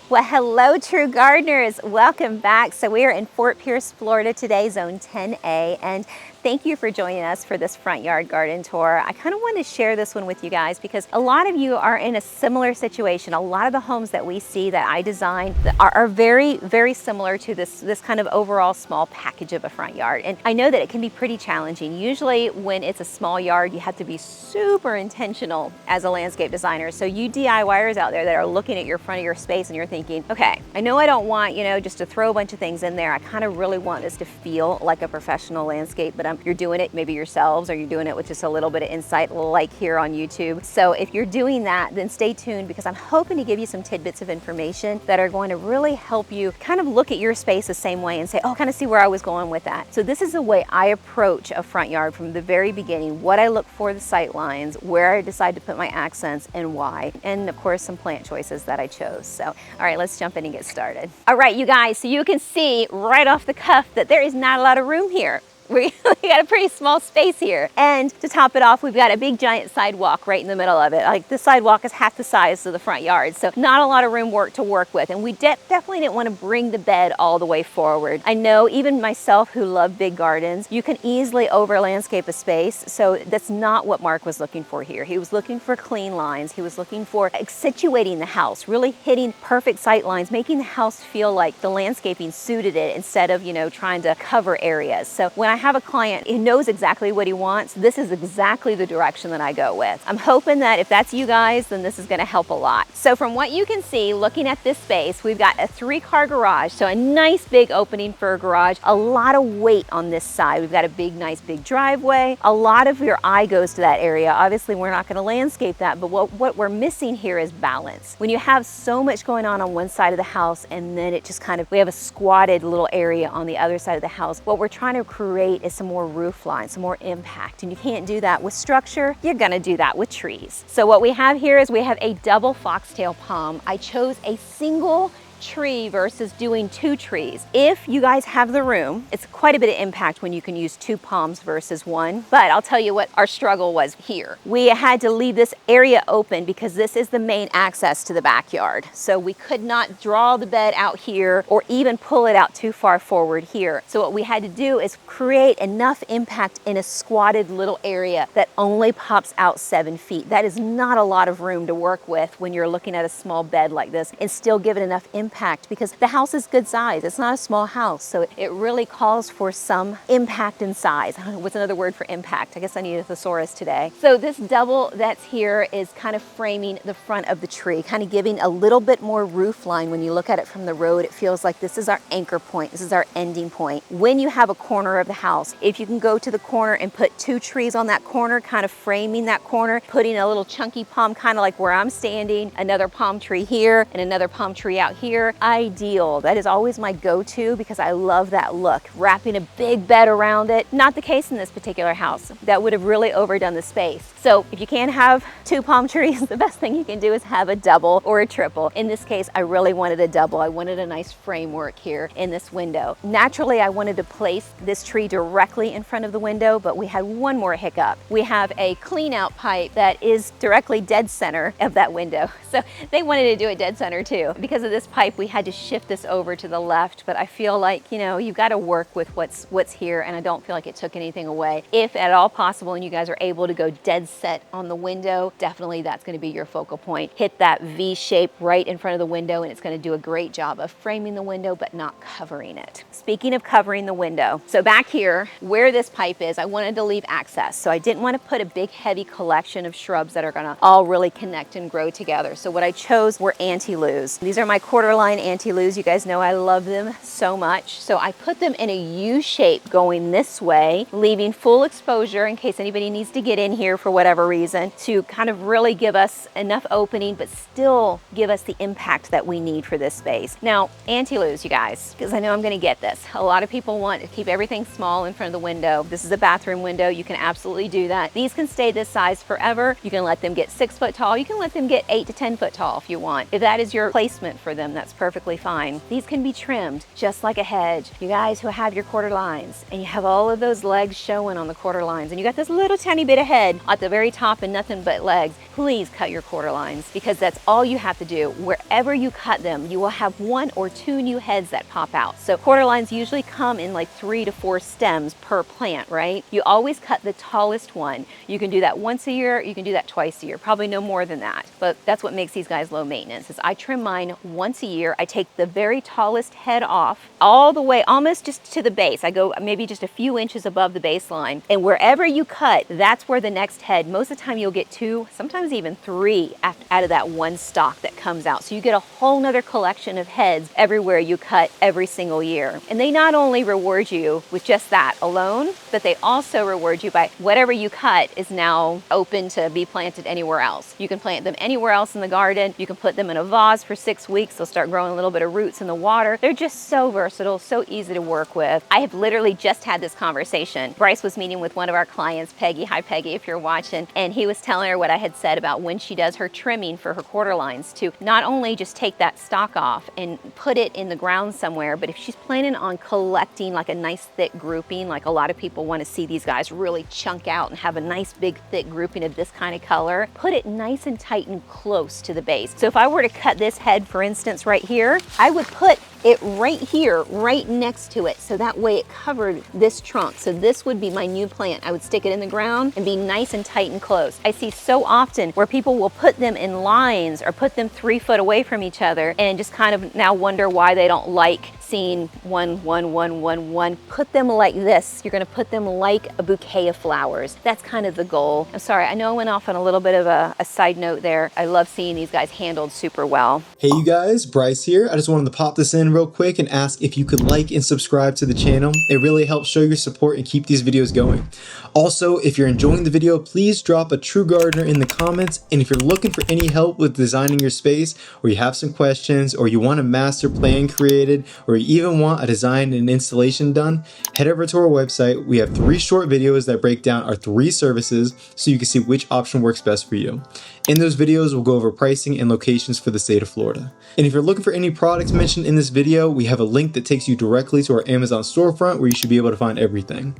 Well, hello, true gardeners. Welcome back. So we are in Fort Pierce, Florida today, Zone 10A, and thank you for joining us for this front yard garden tour. I kind of wanted to share this one with you guys because a lot of you are in a similar situation. A lot of the homes that we see that I designed are very, very similar to this kind of overall small package of a front yard. And I know that it can be pretty challenging. Usually when it's a small yard, you have to be super intentional as a landscape designer. So you DIYers out there that are looking at your front of your space and you're thinking, okay, I know I don't want, just to throw a bunch of things in there. I kind of really want this to feel like a professional landscape, but you're doing it maybe yourselves, or you're doing it with just a little bit of insight like here on YouTube. So if you're doing that, then stay tuned because I'm hoping to give you some tidbits of information that are going to really help you kind of look at your space the same way and say, oh, kind of see where I was going with that. So this is the way I approach a front yard from the very beginning, what I look for the sight lines, where I decide to put my accents and why, and of course some plant choices that I chose. So all right, let's jump in and get started. All right, you guys, so you can see right off the cuff that there is not a lot of room here. We got a pretty small space here. And to top it off, we've got a big giant sidewalk right in the middle of it. Like the sidewalk is half the size of the front yard. So not a lot of room to work with. And we definitely didn't want to bring the bed all the way forward. I know even myself who love big gardens, you can easily over landscape a space. So that's not what Mark was looking for here. He was looking for clean lines. He was looking for situating the house, really hitting perfect sight lines, making the house feel like the landscaping suited it instead of, trying to cover areas. So when I have a client who knows exactly what he wants, this is exactly the direction that I go with. I'm hoping that if that's you guys, then this is going to help a lot. So from what you can see, looking at this space, we've got a 3-car garage, so a nice big opening for a garage, a lot of weight on this side. We've got a nice big driveway. A lot of your eye goes to that area. Obviously, we're not going to landscape that, but what we're missing here is balance. When you have so much going on one side of the house and then it just we have a squatted little area on the other side of the house, what we're trying to create is some more roof line, some more impact. And you can't do that with structure. You're gonna do that with trees. So what we have here is we have a double foxtail palm. I chose a single tree versus doing 2 trees. If you guys have the room, it's quite a bit of impact when you can use 2 palms versus 1. But I'll tell you what our struggle was here. We had to leave this area open because this is the main access to the backyard. So we could not draw the bed out here or even pull it out too far forward here. So what we had to do is create enough impact in a squatted little area that only pops out 7 feet. That is not a lot of room to work with when you're looking at a small bed like this and still give it enough impact because the house is good size. It's not a small house, so it really calls for some impact in size. I don't know, what's another word for impact? I guess I need a thesaurus today. So this double that's here is kind of framing the front of the tree, kind of giving a little bit more roof line. When you look at it from the road, it feels like this is our anchor point. This is our ending point. When you have a corner of the house, if you can go to the corner and put 2 trees on that corner, kind of framing that corner, putting a little chunky palm, kind of like where I'm standing, another palm tree here and another palm tree out here, ideal. That is always my go-to because I love that look. Wrapping a big bed around it, not the case in this particular house. That would have really overdone the space. So if you can't have 2 palm trees, the best thing you can do is have a double or a triple. In this case, I really wanted a double. I wanted a nice framework here in this window. Naturally, I wanted to place this tree directly in front of the window, but we had one more hiccup. We have a clean out pipe that is directly dead center of that window. So they wanted to do it dead center too. Because of this pipe, we had to shift this over to the left, but I feel like, you've got to work with what's here, and I don't feel like it took anything away. If at all possible and you guys are able to go dead set on the window, definitely that's going to be your focal point. Hit that V shape right in front of the window and it's going to do a great job of framing the window but not covering it. Speaking of covering the window, so back here where this pipe is, I wanted to leave access. So I didn't want to put a big heavy collection of shrubs that are going to all really connect and grow together. So what I chose were antilus. These are my Cordyline antilus. You guys know I love them so much. So I put them in a U shape going this way, leaving full exposure in case anybody needs to get in here for whatever reason, to kind of really give us enough opening but still give us the impact that we need for this space. Now, antilus, you guys, because I know I'm going to get this. A lot of people want to keep everything small in front of the window. This is a bathroom window. You can absolutely do that. These can stay this size forever. You can let them get 6 foot tall. You can let them get 8 to 10 foot tall if you want. If that is your placement for them, that's that's perfectly fine. These can be trimmed just like a hedge. You guys who have your quarter lines and you have all of those legs showing on the quarter lines and you got this little tiny bit of head at the very top and nothing but legs, please cut your quarter lines, because that's all you have to do. Wherever you cut them, you will have 1 or 2 new heads that pop out. So quarter lines usually come in like 3 to 4 stems per plant, right? You always cut the tallest one. You can do that once a year, you can do that twice a year, probably no more than that. But that's what makes these guys low maintenance, is I trim mine once a year. I take the very tallest head off all the way, almost just to the base. I go maybe just a few inches above the baseline. And wherever you cut, that's where the next head, most of the time you'll get 2, sometimes even 3 out of that one stalk that comes out. So you get a whole nother collection of heads everywhere you cut every single year. And they not only reward you with just that alone, but they also reward you by whatever you cut is now open to be planted anywhere else. You can plant them anywhere else in the garden. You can put them in a vase for 6 weeks. They'll start growing a little bit of roots in the water. They're just so versatile, so easy to work with. I have literally just had this conversation. Bryce was meeting with one of our clients, Peggy. Hi, Peggy, if you're watching. And he was telling her what I had said about when she does her trimming for her quarter lines, to not only just take that stalk off and put it in the ground somewhere, but if she's planning on collecting like a nice thick grouping, like a lot of people want to see these guys really chunk out and have a nice big thick grouping of this kind of color, put it nice and tight and close to the base. So if I were to cut this head, for instance, right here, I would put it right here, right next to it, so that way it covered this trunk. So this would be my new plant. I would stick it in the ground and be nice and tight and close. I see so often where people will put them in lines or put them 3 foot away from each other and just kind of now wonder why they don't like seeing 1, 1, 1, 1, 1. Put them like this. You're gonna put them like a bouquet of flowers. That's kind of the goal. I'm sorry, I know I went off on a little bit of a side note there. I love seeing these guys handled super well. Hey you guys, Bryce here. I just wanted to pop this in real quick and ask if you could like and subscribe to the channel. It really helps show your support and keep these videos going. Also, if you're enjoying the video, please drop a true gardener in the comments. And if you're looking for any help with designing your space, or you have some questions, or you want a master plan created, or you even want a design and installation done, head over to our website. We have 3 short videos that break down our 3 services so you can see which option works best for you. In those videos, we'll go over pricing and locations for the state of Florida. And if you're looking for any products mentioned in this video, we have a link that takes you directly to our Amazon storefront where you should be able to find everything.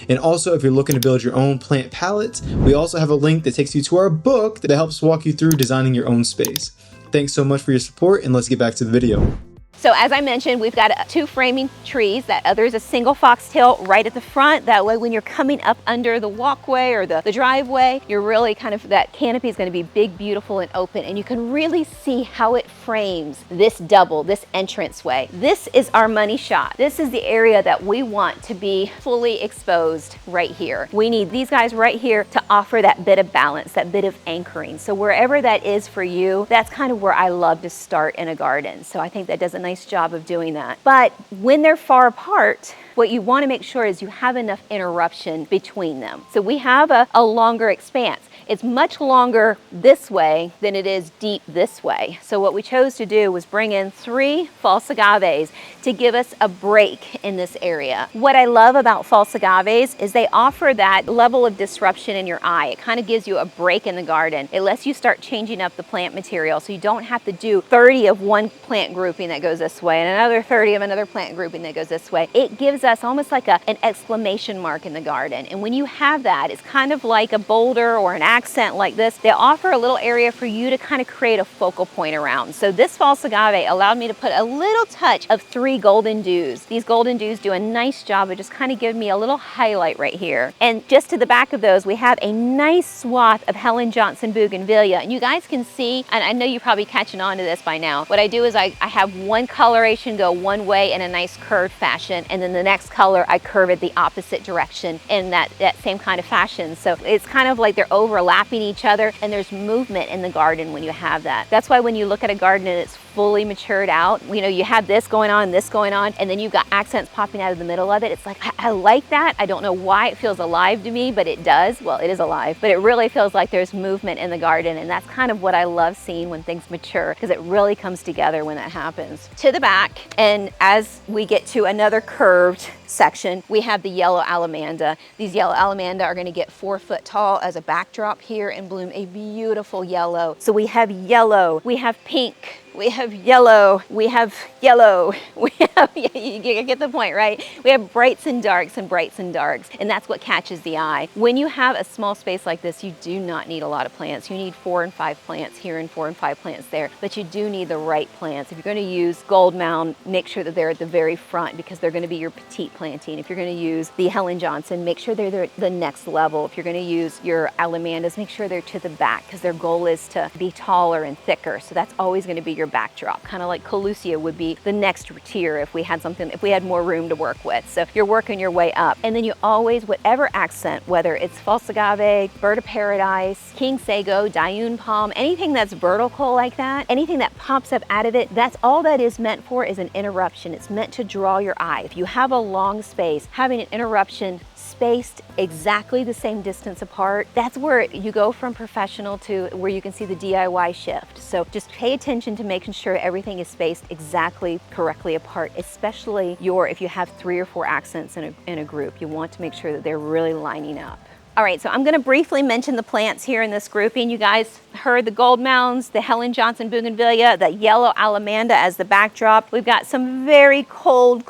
And also, if you're looking to build your own plant palettes, we also have a link that takes you to our book that helps walk you through designing your own space. Thanks so much for your support, and let's get back to the video. So as I mentioned, we've got 2 framing trees. That other is a single foxtail right at the front. That way when you're coming up under the walkway or the driveway, you're really kind of, that canopy is going to be big, beautiful, and open. And you can really see how it frames this double, this entranceway. This is our money shot. This is the area that we want to be fully exposed right here. We need these guys right here to offer that bit of balance, that bit of anchoring. So wherever that is for you, that's kind of where I love to start in a garden. So I think that does a nice job of doing that. But when they're far apart, what you want to make sure is you have enough interruption between them. So we have a longer expanse. It's much longer this way than it is deep this way. So what we chose to do was bring in 3 false agaves to give us a break in this area. What I love about false agaves is they offer that level of disruption in your eye. It kind of gives you a break in the garden. It lets you start changing up the plant material so you don't have to do 30 of one plant grouping that goes this way and another 30 of another plant grouping that goes this way. It gives us almost like an exclamation mark in the garden. And when you have that, it's kind of like a boulder or an accent like this. They offer a little area for you to kind of create a focal point around. So this false agave allowed me to put a little touch of 3 golden dews. These golden dews do a nice job of just kind of giving me a little highlight right here. And just to the back of those, we have a nice swath of Helen Johnson bougainvillea. And you guys can see, and I know you're probably catching on to this by now, what I do is I have one coloration go one way in a nice curved fashion, and then the next color I curve it the opposite direction in that same kind of fashion. So it's kind of like they're overlapping each other, and there's movement in the garden when you have that. That's why when you look at a garden and it's fully matured out, you know, you have this going on, and then you've got accents popping out of the middle of it. It's like, I like that. I don't know why it feels alive to me, but it does. Well, it is alive, but it really feels like there's movement in the garden, and that's kind of what I love seeing when things mature, because it really comes together when that happens. To the back, and as we get to another curved section, we have the yellow alamanda. These yellow alamanda are gonna get 4 foot tall as a backdrop here and bloom a beautiful yellow. So we have yellow, we have pink, we have yellow, we have yellow, we have, you get the point, right? We have brights and darks and brights and darks, and that's what catches the eye. When you have a small space like this, you do not need a lot of plants. You need 4 and 5 plants here and 4 and 5 plants there, but you do need the right plants. If you're gonna use gold mound, make sure that they're at the very front because they're gonna be your petite planting. If you're gonna use the Helen Johnson, make sure they're the next level. If you're gonna use your alamandas, make sure they're to the back because their goal is to be taller and thicker. So that's always gonna be your backdrop, kind of like Lucie would be the next tier if we had more room to work with. So you're working your way up. And then you always, whatever accent, whether it's false agave, bird of paradise, king sago, dayun palm, anything that's vertical like that, anything that pops up out of it, that's all that is meant for, is an interruption. It's meant to draw your eye. If you have a long space, having an interruption spaced exactly the same distance apart, that's where you go from professional to where you can see the DIY shift. So just pay attention to making sure everything is spaced exactly correctly apart, especially if you have 3 or 4 accents in a group. You want to make sure that they're really lining up. All right, so I'm gonna briefly mention the plants here in this grouping. You guys heard the gold mounds, the Helen Johnson bougainvillea, the yellow alamanda as the backdrop. We've got some very cold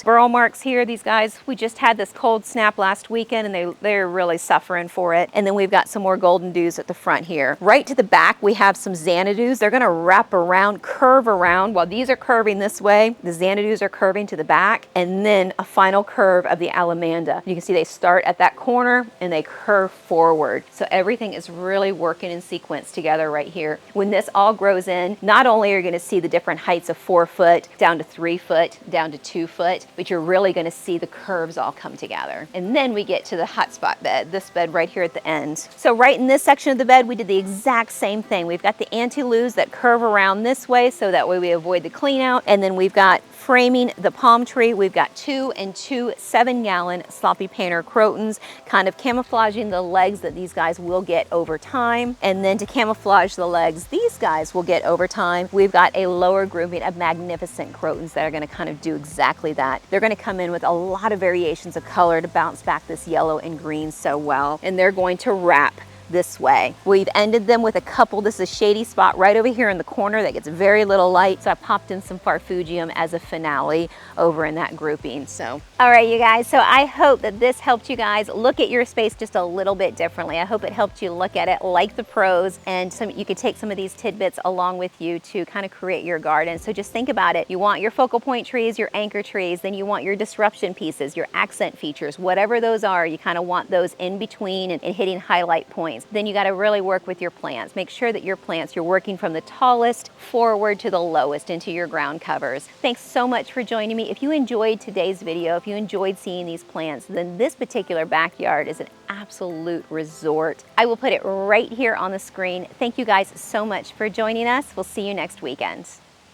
burl marks here. These guys, we just had this cold snap last weekend and they're really suffering for it. And then we've got some more golden dews at the front here. Right to the back, we have some xanadu's. They're gonna wrap around, curve around. While these are curving this way, the xanadu's are curving to the back, and then a final curve of the alamanda. You can see they start at that corner and they curve forward. So everything is really working in sequence together right here. When this all grows in, not only are you going to see the different heights of 4 foot down to 3 foot, down to 2 foot, but you're really going to see the curves all come together. And then we get to the hotspot bed, this bed right here at the end. So right in this section of the bed, we did the exact same thing. We've got the antilus that curve around this way, so that way we avoid the clean out. And then we've got framing the palm tree. We've got 2 and 2 7-gallon sloppy painter crotons, kind of camouflaging the legs that these guys will get over time. And then to camouflage the legs these guys will get over time, we've got a lower grouping of magnificent crotons that are going to kind of do exactly that. They're going to come in with a lot of variations of color to bounce back this yellow and green so well. And they're going to wrap this way. We've ended them with a couple. This is a shady spot right over here in the corner that gets very little light. So I popped in some Farfugium as a finale over in that grouping. So, all right, you guys. So I hope that this helped you guys look at your space just a little bit differently. I hope it helped you look at it like the pros, and you could take some of these tidbits along with you to kind of create your garden. So just think about it. You want your focal point trees, your anchor trees, then you want your disruption pieces, your accent features, whatever those are, you kind of want those in between and hitting highlight points. Then you got to really work with your plants. Make sure that your plants, you're working from the tallest forward to the lowest into your ground covers. Thanks so much for joining me. If you enjoyed today's video, if you enjoyed seeing these plants, then this particular backyard is an absolute resort. I will put it right here on the screen. Thank you guys so much for joining us. We'll see you next weekend.